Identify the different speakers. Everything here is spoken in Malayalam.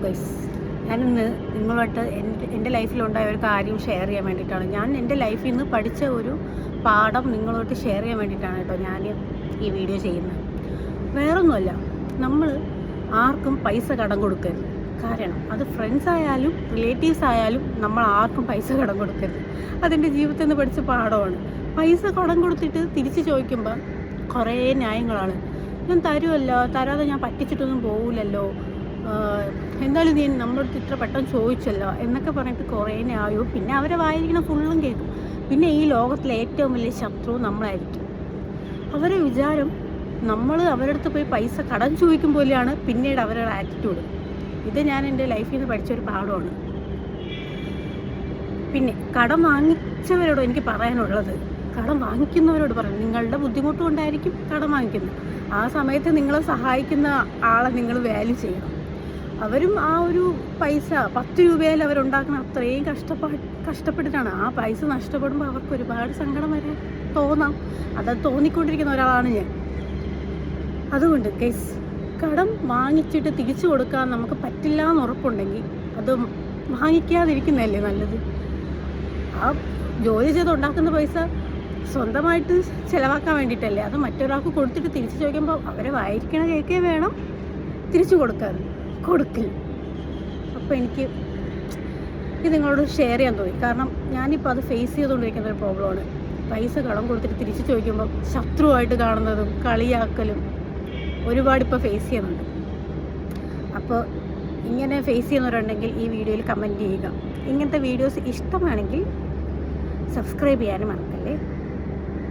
Speaker 1: ഗൈസ്, ഞാനിന്ന് നിങ്ങളുമായിട്ട് എൻ്റെ ലൈഫിലുണ്ടായ ഒരു കാര്യം ഷെയർ ചെയ്യാൻ വേണ്ടിയിട്ടാണ്. ഞാൻ എൻ്റെ ലൈഫിൽ നിന്ന് പഠിച്ച ഒരു പാഠം നിങ്ങളുമായിട്ട് ഷെയർ ചെയ്യാൻ വേണ്ടിയിട്ടാണ് കേട്ടോ ഞാൻ ഈ വീഡിയോ ചെയ്യുന്നത്. വേറൊന്നുമല്ല, നമ്മൾ ആർക്കും പൈസ കടം കൊടുക്കരുത്. കാരണം അത് ഫ്രണ്ട്സ് ആയാലും റിലേറ്റീവ്സ് ആയാലും നമ്മൾ ആർക്കും പൈസ കടം കൊടുക്കരുത്. അതെൻ്റെ ജീവിതത്തിൽ നിന്ന് പഠിച്ച പാഠമാണ്. പൈസ കടം കൊടുത്തിട്ട് തിരിച്ച് ചോദിക്കുമ്പോൾ കുറേ ന്യായങ്ങളാണ്. ഞാൻ തരുമല്ലോ, തരാതെ ഞാൻ പറ്റിച്ചിട്ടൊന്നും പോകില്ലല്ലോ, എന്തായാലും നീ നമ്മളടുത്ത് ഇത്ര പെട്ടെന്ന് ചോദിച്ചല്ലോ എന്നൊക്കെ പറഞ്ഞിട്ട് കുറേ ന്യായവും. പിന്നെ അവരെ വായിരിക്കണം ഫുള്ളും കേൾക്കും. പിന്നെ ഈ ലോകത്തിലെ ഏറ്റവും വലിയ ശത്രു നമ്മളായിരിക്കും. അവരെ വിചാരം നമ്മൾ അവരുടെ അടുത്ത് പോയി പൈസ കടം ചോദിക്കും പോലെയാണ് പിന്നീട് അവരുടെ ആറ്റിറ്റ്യൂഡ്. ഇത് ഞാൻ എൻ്റെ ലൈഫിൽ നിന്ന് പഠിച്ചൊരു പാഠമാണ്. പിന്നെ കടം വാങ്ങിച്ചവരോട് എനിക്ക് പറയാനുള്ളത്, കടം വാങ്ങിക്കുന്നവരോട് പറയും, നിങ്ങളുടെ ബുദ്ധിമുട്ട് കൊണ്ടായിരിക്കും കടം വാങ്ങിക്കുന്നത്. ആ സമയത്ത് നിങ്ങളെ സഹായിക്കുന്ന ആളെ നിങ്ങൾ വാല്യൂ ചെയ്യണം. അവരും ആ ഒരു പൈസ 10 രൂപയിൽ അവരുണ്ടാക്കുന്ന അത്രയും കഷ്ടപ്പെട്ടിട്ടാണ്. ആ പൈസ നഷ്ടപ്പെടുമ്പോൾ അവർക്ക് ഒരുപാട് സങ്കടം വരാൻ തോന്നാം. അത് തോന്നിക്കൊണ്ടിരിക്കുന്ന ഒരാളാണ് ഞാൻ. അതുകൊണ്ട് ഗൈസ്, കടം വാങ്ങിച്ചിട്ട് തിരിച്ചു കൊടുക്കാൻ നമുക്ക് പറ്റില്ല എന്ന് ഉറപ്പുണ്ടെങ്കിൽ അത് വാങ്ങിക്കാതിരിക്കുന്നതല്ലേ നല്ലത്. ആ ജോലി ചെയ്ത് ഉണ്ടാക്കുന്ന പൈസ സ്വന്തമായിട്ട് ചിലവാക്കാൻ വേണ്ടിയിട്ടല്ലേ, അത് മറ്റൊരാൾക്ക് കൊടുത്തിട്ട് തിരിച്ചു ചോദിക്കുമ്പോൾ അവരെ വായിരിക്കണ കേൾക്കേ വേണം തിരിച്ചു കൊടുക്കില്ല. അപ്പോൾ എനിക്ക് ഇത് നിങ്ങളോട് ഷെയർ ചെയ്യാൻ തോന്നി. കാരണം ഞാനിപ്പോൾ അത് ഫേസ് ചെയ്തുകൊണ്ടിരിക്കുന്ന ഒരു പ്രോബ്ലമാണ്. പൈസ കടം കൊടുത്തിട്ട് തിരിച്ചു ചോദിക്കുമ്പോൾ ശത്രുവായിട്ട് കാണുന്നതും കളിയാക്കലും ഒരുപാട് ഇപ്പോൾ ഫേസ് ചെയ്യുന്നുണ്ട്. അപ്പോൾ ഇങ്ങനെ ഫേസ് ചെയ്യുന്നവരുണ്ടെങ്കിൽ ഈ വീഡിയോയിൽ കമൻറ്റ് ചെയ്യുക. ഇങ്ങനത്തെ വീഡിയോസ് ഇഷ്ടമാണെങ്കിൽ സബ്സ്ക്രൈബ് ചെയ്യാനും മറക്കല്ലേ.